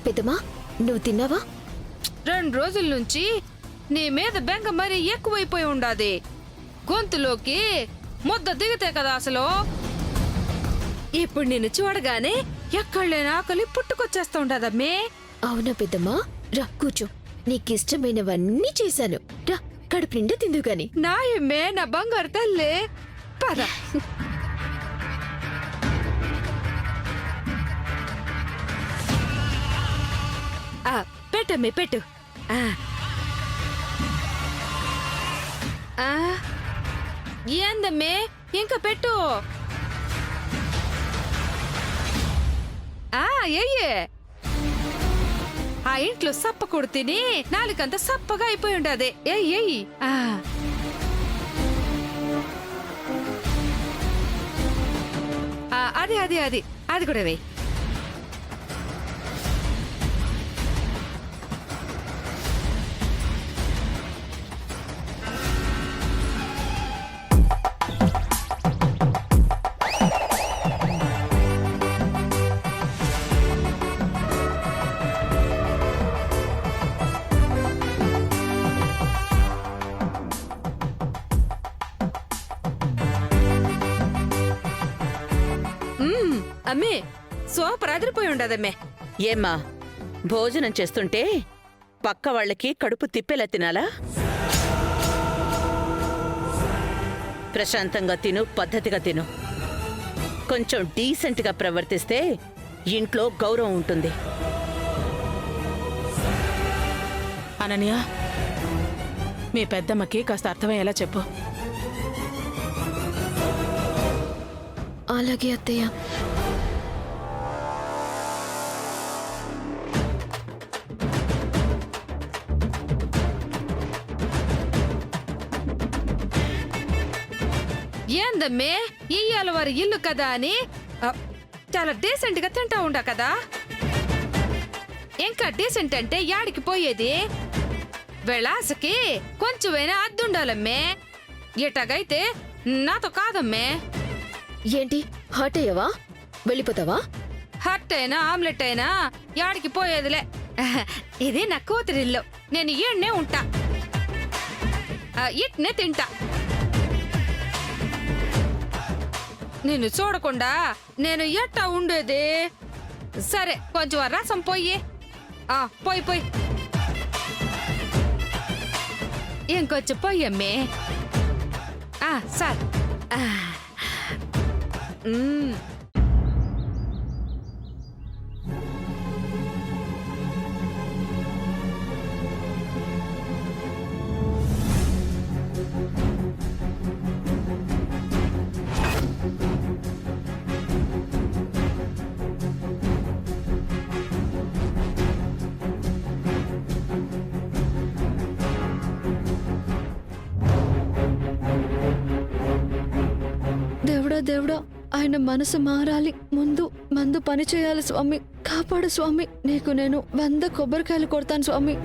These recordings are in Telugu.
పెద్దమ్మా నువ్వు తిన్నావా? 2 రోజుల నుంచి నీ మీద బెంగ మరీ ఎక్కువైపోయి ఉండాది. గొంతులోకి ముద్ద దిగితే కదా అసలు. ఇప్పుడు నిన్ను చూడగానే ఎక్కడలేని ఆకలి పుట్టుకొచ్చేస్తూ ఉండదమ్మే. అవునా పెద్దమ్మా, రా కూర్చో. నీకిష్టమైనవన్నీ చేశాను, రా కడుపు నిండా తిందు గాని. నా ఎమ్మే, నా బంగారు తల్లే, పద. పెట్టమ్మే పెట్టు. ఏందమ్మే ఇంకా పెట్టు. అయ్యే ఆ ఇంట్లో సప్ప కొడితేనే నాలుకంతా సప్పగా అయిపోయి ఉండదే. ఎయ్యి అది అది అది అది కూడా వేయి. అమ్మే సూపర్ అదిరిపోయి ఉండదమ్మే. ఏమ్మా, భోజనం చేస్తుంటే పక్క వాళ్ళకి కడుపు తిప్పేలా తినాలా? ప్రశాంతంగా తిను, పద్ధతిగా తిను. కొంచెం డీసెంట్గా ప్రవర్తిస్తే ఇంట్లో గౌరవం ఉంటుంది. అనన్య, మీ పెద్దమ్మకి కాస్త అర్థమయ్యేలా చెప్పు. అలాగే అత్తయ్య. ఏందమ్మే ఇయ్యాల వారి ఇల్లు కదా అని చాలా డీసెంట్ గా తింటా ఉండా కదా. ఇంకా డీసెంట్ అంటే యాడికి పోయేది? వెళ్ళాసకి కొంచెమైనా అద్దుండాలమ్మే. ఇటగైతే నాతో కాదమ్మే. ఏంటి హర్ట్ అయ్యావా? వెళ్ళిపోతావా? హట్ అయినా ఆమ్లెట్ అయినా యాడికి పోయేదిలే. ఇది నా కూతురిల్లు, నేను ఈడ్నే ఉంటా, ఇట్నే తింటా. నిన్ను చూడకుండా నేను ఎట్టా ఉండేది? సరే కొంచెం రసం పోయి. పోయి పోయి ఇంకొంచెం పోయమ్మే. సార్ దేవుడా దేవుడా, ఆయన మనసు మారాలి. మందు పని చేయాలి స్వామి. కాపాడు స్వామి. నీకు నేను 100 కొబ్బరికాయలు కొడతాను స్వామి.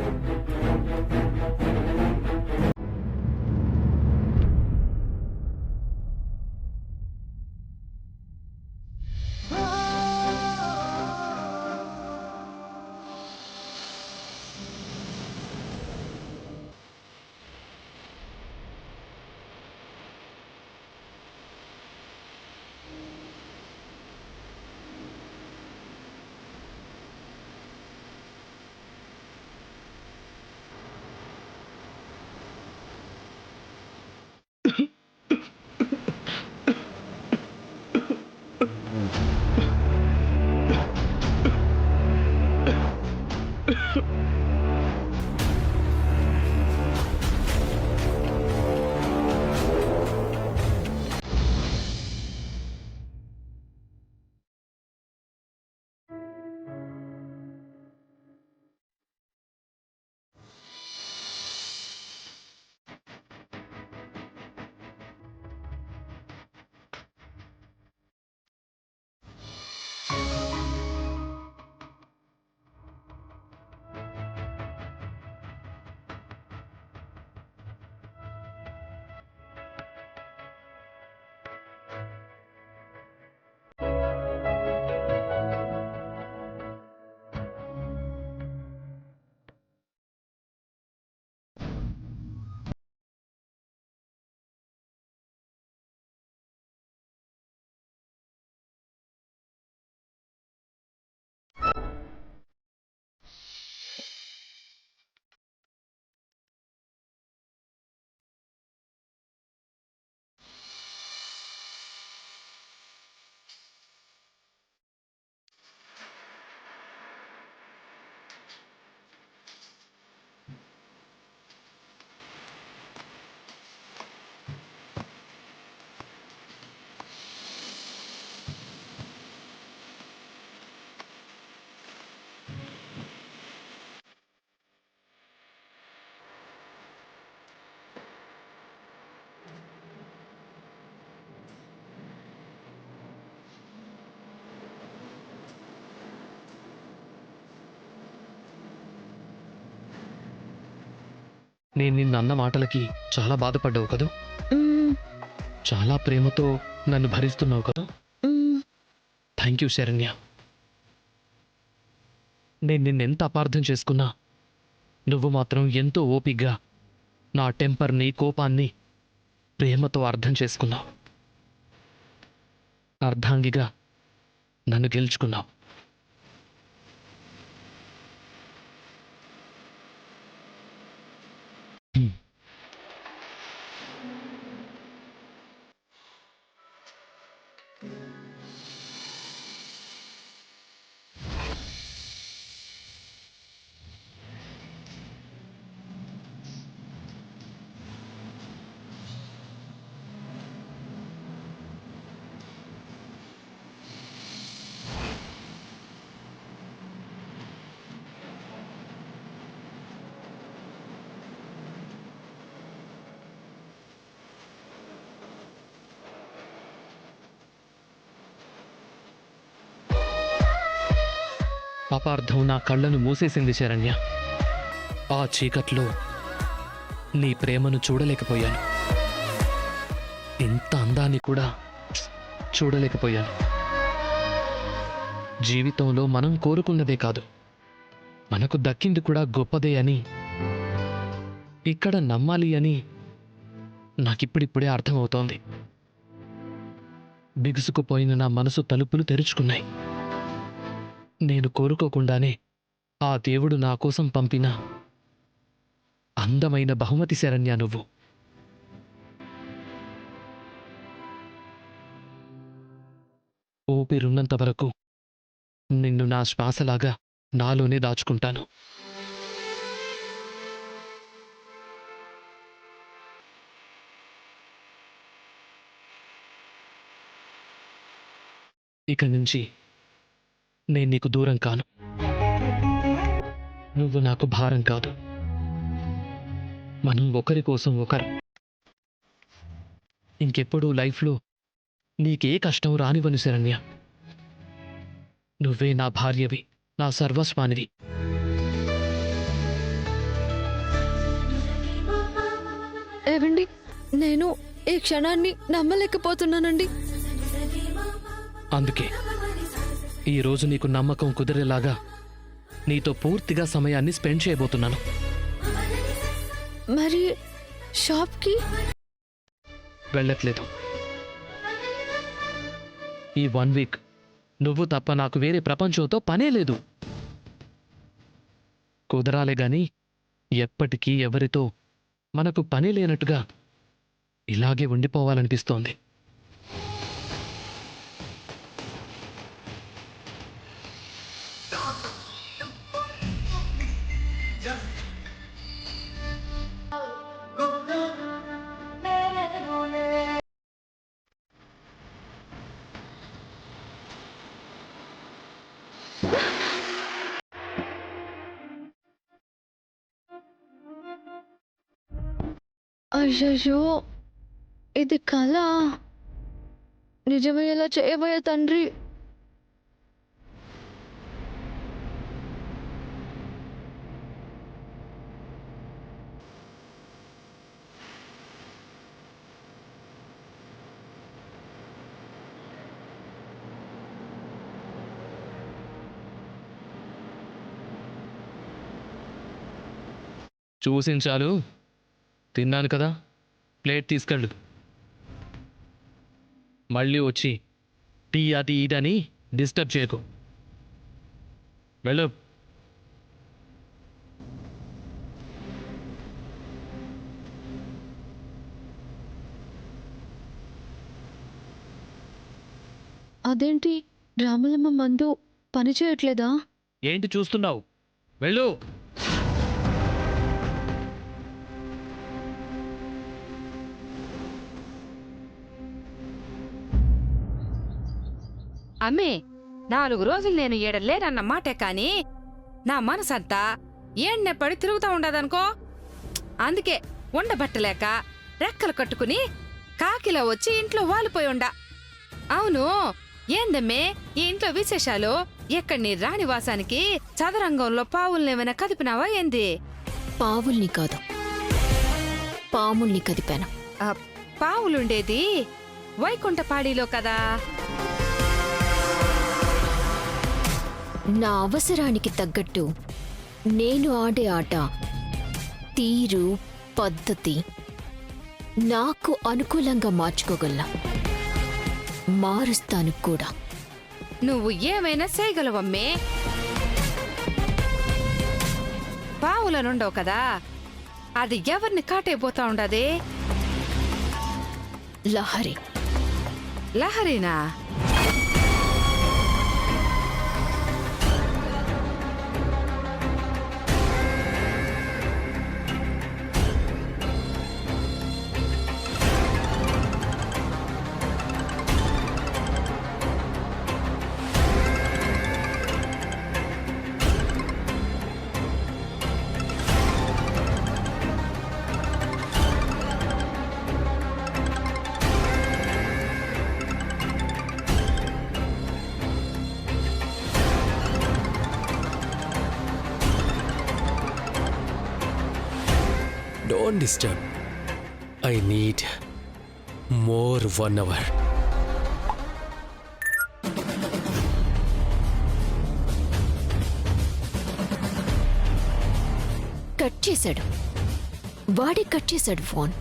నేను నిన్న మాటలకి చాలా బాధపడ్డావు కదూ, మ్మ్, చాలా ప్రేమతో నన్ను భరిస్తున్నావు కదా. మ్మ్. Thank you Saranya. నేను నిన్నెంత అపార్థం చేసుకున్నా నువ్వు మాత్రం ఎంతో ఓపిగ్గా నా టెంపర్ని, కోపాన్ని ప్రేమతో అర్థం చేసుకున్నావు. అర్ధాంగిగా నన్ను గెలుచుకున్నావు. పాపార్థం నా కళ్ళను మూసేసింది శరణ్య. ఆ చీకట్లో నీ ప్రేమను చూడలేకపోయాను. ఇంత అందాన్ని కూడా చూడలేకపోయాను. జీవితంలో మనం కోరుకున్నదే కాదు, మనకు దక్కింది కూడా గొప్పదే అని ఇక్కడ నమ్మాలి అని నాకిప్పుడిప్పుడే అర్థమవుతోంది. బిగుసుకుపోయిన నా మనసు తలుపులు తెరుచుకున్నాయి. నేను కోరుకోకుండానే ఆ దేవుడు నా కోసం పంపిన అందమైన బహుమతి శరణ్య నువ్వు. ఊపిరున్నంత వరకు నిన్ను నా శ్వాసలాగా నాలోనే దాచుకుంటాను. ఇక నుంచి నేను నీకు దూరం కాను. నువ్వు నాకు భారం కాదు. మనం ఒకరి కోసం ఒకరు. ఇంకెప్పుడూ లైఫ్లో నీకే కష్టం రానివ్వను శరణ్య. నువ్వే నా భార్యవి, నా సర్వస్వానివి. ఏవండి, నేను ఈ క్షణాన్ని నమ్మలేకపోతున్నానండి. అందుకే ఈరోజు నీకు నమ్మకం కుదిరేలాగా నీతో పూర్తిగా సమయాన్ని స్పెండ్ చేయబోతున్నాను. మరి షాప్కి వెళ్ళట్లేదు. ఈ 1 వీక్ నువ్వు తప్ప నాకు వేరే ప్రపంచంతో పనే లేదు. కుదరాలే గాని ఎప్పటికీ ఎవరితో మనకు పని లేనట్టుగా ఇలాగే ఉండిపోవాలనిపిస్తోంది. అయ్యయ్యో, ఇది కళ. నిజమయ్యేలా చేయబోయే తండ్రి. చూసించాలు, తిన్నాను కదా, ప్లేట్ తీసుకెళ్ళు. మళ్ళీ వచ్చి టీ అది ఇదని డిస్టర్బ్ చేయకు. వెళ్ళు. అదేంటి, రాములమ్మ మందు పని చేయట్లేదా? ఏంటి చూస్తున్నావు? వెళ్ళు. అమ్మే 4 రోజులు నేను ఏడలేనన్న మాటే కాని నా మనసంతా ఏడ్నే పడి తిరుగుతా ఉండదనుకో. అందుకే ఉండబట్టలేక రెక్కలు కట్టుకుని కాకిలా వచ్చి ఇంట్లో వాలిపోయి ఉండా. అవును, ఏందమ్మే ఈ ఇంట్లో విశేషాలు? ఎక్కడి నీ రాణివాసానికి చదరంగంలో పావులనేమైనా కదిపినావా ఏంది? పావుల్ని కాదు, పాముల్ని కదిపాను. ఆ, పావులుండేది వైకుంఠపాడిలో కదా. నా అవసరానికి తగ్గట్టు నేను ఆడే ఆట తీరు పద్ధతి నాకు అనుకూలంగా మార్చుకోగల మారుస్తాను కూడా. నువ్వు ఏమైనా చేయగలవమ్మే. పావులనుండవు కదా, అది ఎవరిని కాటైపోతా ఉండదే? లహరి. లహరినా? Don't disturb. I need more 1 hour. Cut చేశాడు. వాడే కట్ చేశాడు ఫోన్.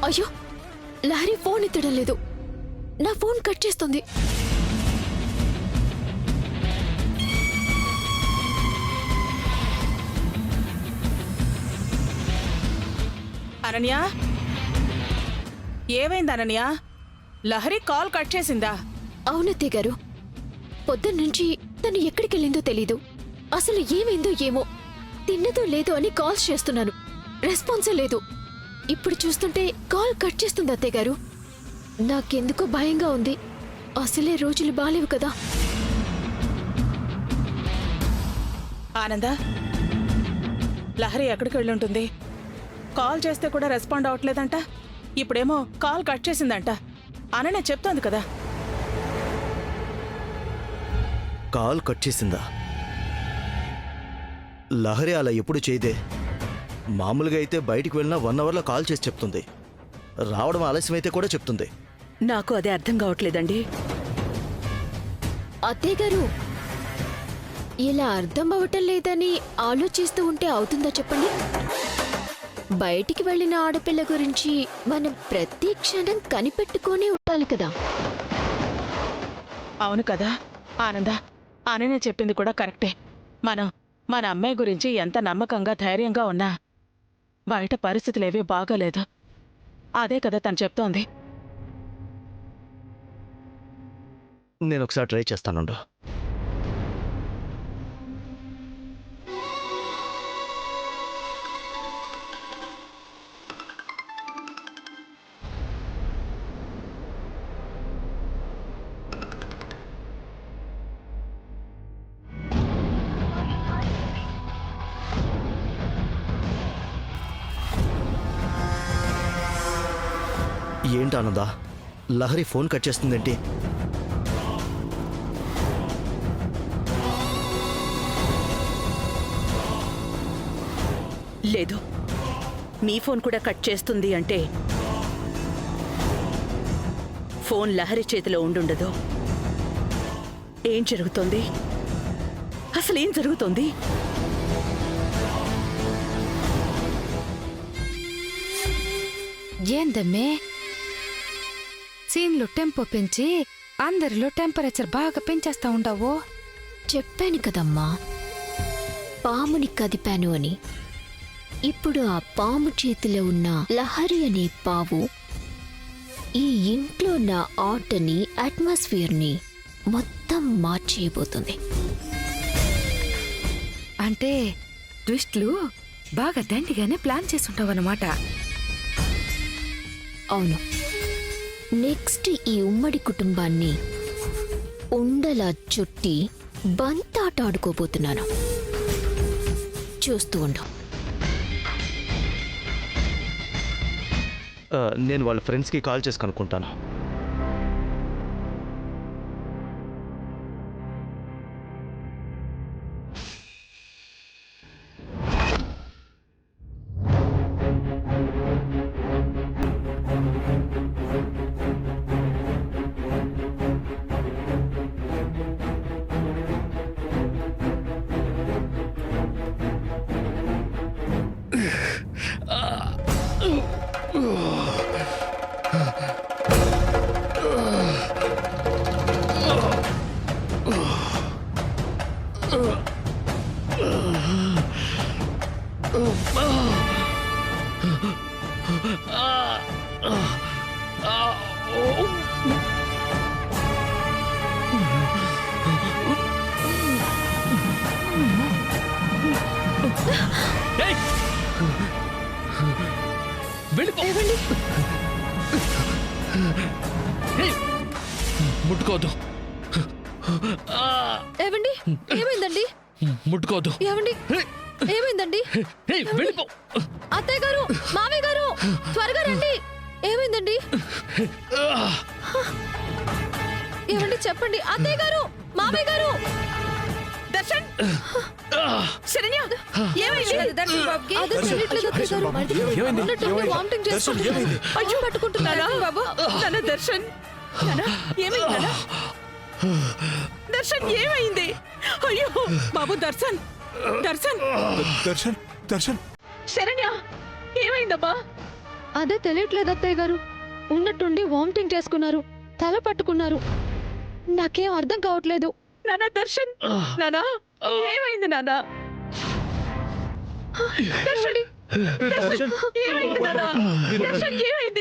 అయ్యో, లహరి ఫోన్ ఎత్తడం లేదు. నా ఫోన్ కట్ చేస్తుంది. అనన్య, ఏమైంది అనన్య? లహరి కాల్ కట్ చేసిందా? అవునత్తే గారు, పొద్దున్నుంచి తను ఎక్కడికెళ్ళిందో తెలీదు. అసలు ఏమైందో ఏమో. తిన్నదో లేదో అని కాల్స్ చేస్తున్నాను, రెస్పాన్సే లేదు. ఇప్పుడు చూస్తుంటే కాల్ కట్ చేస్తుంది అత్తయ్య గారు. నాకెందుకో భయంగా ఉంది. అసలే రోజులు బాలేవు కదా. ఆనంద, లహరి ఎక్కడికి వెళ్ళుంటుంది? కాల్ చేస్తే కూడా రెస్పాండ్ అవట్లేదంట. ఇప్పుడేమో కాల్ కట్ చేసిందంట. అననే చెప్తోంది కదా. కాల్ కట్ చేసిందా? లహరి అలా ఎప్పుడు చేయదే. మామూలుగా అయితే బయటికి వెళ్ళినా 1 అవర్లో కాల్ చేసి చెప్తుంది. రావడం ఆలస్యమైతే కూడా చెప్తుంది. నాకు అదే అర్థం కావట్లేదండి. అత్తయ్య గారు, ఇలా అర్థం అవటం లేదని ఆలోచిస్తూ ఉంటే అవుతుందా చెప్పండి? బయటికి వెళ్ళిన ఆడపిల్ల గురించి మనం ప్రతి క్షణం కనిపెట్టుకునే ఉండాలి కదా. అవును కదా ఆనంద, అననే చెప్పింది కూడా కరెక్టే. మన అమ్మాయి గురించి ఎంత నమ్మకంగా ధైర్యంగా ఉన్నా బయట పరిస్థితులేవీ బాగోలేదు. అదే కదా తను చెప్తోంది. నేను ఒకసారి ట్రై చేస్తానుండు. ఏంటి ఆనందా, లహరి ఫోన్ కట్ చేస్తుందేంటి? లేదు, మీ ఫోన్ కూడా కట్ చేస్తుంది అంటే ఫోన్ లహరి చేతిలో ఉండుండదు. ఏం జరుగుతోంది? అసలేం జరుగుతోంది? ఏందమ్మే, సీన్లో టెంపో పెంచి అందరిలో టెంపరేచర్ బాగా పెంచేస్తా ఉండవు. చెప్పాను కదమ్మా, పాముని కదిపాను అని. ఇప్పుడు ఆ పాము చేతిలో ఉన్న లహరి అనే పావు ఈ ఇంట్లో నా ఆటని, అట్మాస్ఫియర్ని మొత్తం మార్చేయబోతుంది. అంటే ట్విస్ట్లు బాగా దండిగానే ప్లాన్ చేసుంటావన్నమాట. అవును, నెక్స్ట్ ఈ ఉమ్మడి కుటుంబాన్ని ఉండలా చుట్టి బంతాట ఆడుకోబోతున్నాను. చూస్తూ ఉండు. నేను వాళ్ళ ఫ్రెండ్స్కి కాల్ చేసి కనుక్కుంటాను. ఏయ్! వెళ్ళిపో. ఏయ్! ముట్టుకోవద్దు. ఏవండి ఏమైందండి? ముట్టుకోవద్దు. ఏవండి ఏమైందండి? ఏయ్, వెళ్ళిపో. అత్తయ్య గారు, మామయ్య గారు, త్వరగా రండి. ఏమైందండి? ఏవండి చెప్పండి. అత్తయ్య గారు, మామయ్య గారు. దర్శన్ శరణ్య ఏమైంది దర్శన్ బాబుకి? అదే తెలియట్లేదు అత్తయ్య గారు. ఏమైంది? ఉన్నట్టుండి వామిటింగ్ దర్శన్, చేసుకుంటున్నాడు. ఏమైంది? అయ్యో పట్టుకుంటున్నాడా? బాబు నాన్న దర్శన్ నాన్న ఏమైంది నాన్న? దర్శన్ ఏమైంది? అయ్యో బాబు దర్శన్ దర్శన్ దర్శన్ దర్శన్ శరణ్య ఏమైందబ్బా? అదే తెలియట్లేదు అత్తయ్య గారు. ఉన్నట్టుండి వామిటింగ్ చేసుకున్నారు, తల పట్టుకున్నారు. నాకేం అర్థం కావట్లేదు. నాన్న దర్శన్ నాన్న ఏమైంది నాన్న? దర్శన్ దర్శన్ ఏమైంది నాన్న? దర్శన్ ఏమైంది?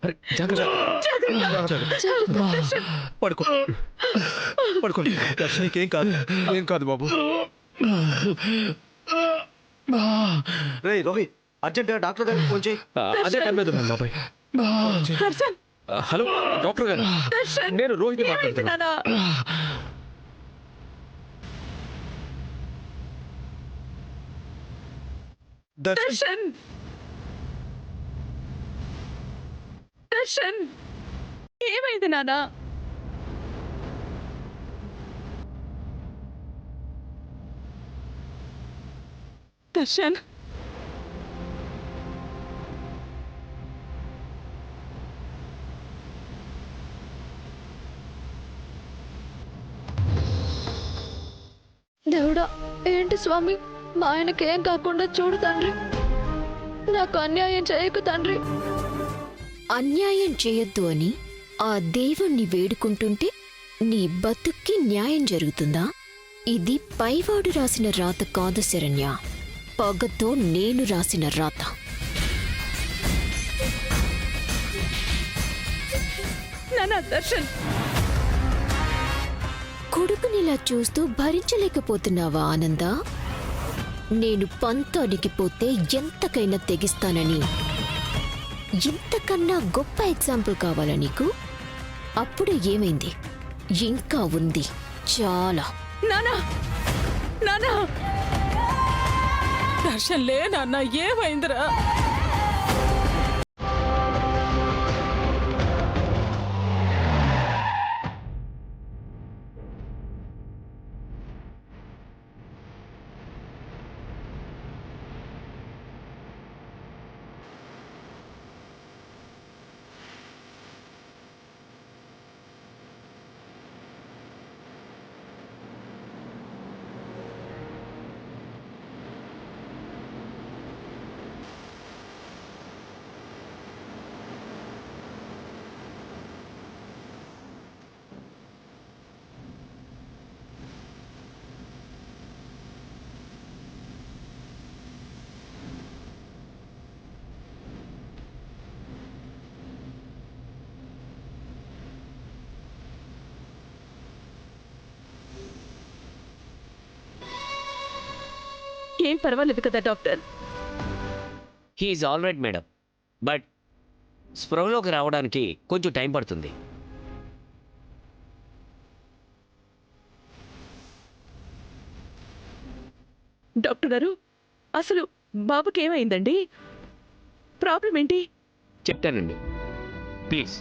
అరే, జాగ్రత్త. పడుకో పడుకోండి. దర్శనికి ఏం కాదు. ఏం కాదు బాబు. రే రోహిత్, అర్జెంట్గా డాక్టర్ గారికి ఫోన్ చేయి. అదే టైం మీద ఉన్నాను బాబాయ్. దర్శన్ హలో డాక్టర్ గారు, దర్శన్ నేను రోహిత్ ఏమైంది మాట్లాడుతున్నాను. నాన్న? దర్శన్ దర్శన్ ఏమైంది నాన్న? దర్శన్ దేవుడా, ఏంటి స్వామి, మా ఆయనకి ఏం కాకుండా చూడు తండ్రి. నాకు అన్యాయం చేయకు తండ్రి. అన్యాయం చేయొద్దు అని ఆ దేవుణ్ణి వేడుకుంటుంటే నీ బతుక్కి న్యాయం జరుగుతుందా? ఇది పైవాడు రాసిన రాత కాదు శరణ్య, పగతో నేను రాసిన రాత. నాన్న దర్శన్ కొడుకునిలా చూస్తూ భరించలేకపోతున్నావా ఆనంద? నేను పంతానికి పోతే ఎంతకైనా తెగిస్తానని ఇంతకన్నా గొప్ప ఎగ్జాంపుల్ కావాలా నీకు? అప్పుడే ఏమైంది? ఇంకా ఉంది చాలా. నానా నానా దర్శన్ లే నాన్న ఏమైందిరా? ఏం పర్వాలేదు కదా doctor? He's all right madam, but స్పృహలోకి రావడానికి కొంచెం టైం పడుతుంది. డాక్టర్ గారు, అసలు బాబుకి ఏమైందండి? ప్రాబ్లం ఏంటి? చెప్తానండి, ప్లీజ్.